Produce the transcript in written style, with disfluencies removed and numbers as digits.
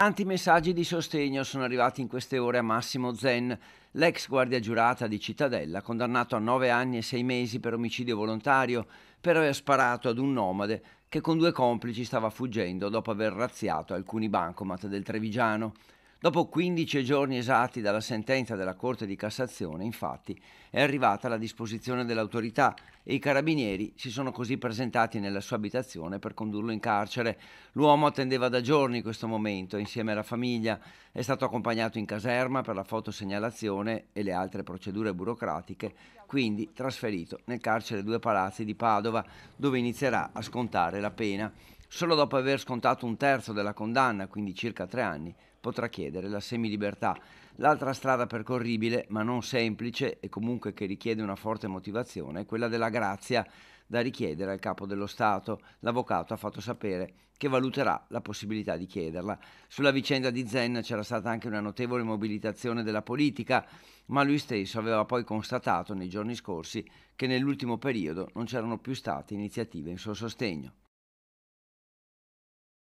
Tanti messaggi di sostegno sono arrivati in queste ore a Massimo Zen, l'ex guardia giurata di Cittadella, condannato a 9 anni e 6 mesi per omicidio volontario per aver sparato ad un nomade che con due complici stava fuggendo dopo aver razziato alcuni bancomat del Trevigiano. Dopo 15 giorni esatti dalla sentenza della Corte di Cassazione, infatti, è arrivata la disposizione dell'autorità e i carabinieri si sono così presentati nella sua abitazione per condurlo in carcere. L'uomo attendeva da giorni questo momento insieme alla famiglia, è stato accompagnato in caserma per la fotosegnalazione e le altre procedure burocratiche, quindi trasferito nel carcere Due Palazzi di Padova, dove inizierà a scontare la pena. Solo dopo aver scontato un terzo della condanna, quindi circa 3 anni, potrà chiedere la semilibertà. L'altra strada percorribile, ma non semplice e comunque che richiede una forte motivazione, è quella della grazia da richiedere al capo dello Stato. L'avvocato ha fatto sapere che valuterà la possibilità di chiederla. Sulla vicenda di Zen c'era stata anche una notevole mobilitazione della politica, ma lui stesso aveva poi constatato nei giorni scorsi che nell'ultimo periodo non c'erano più state iniziative in suo sostegno.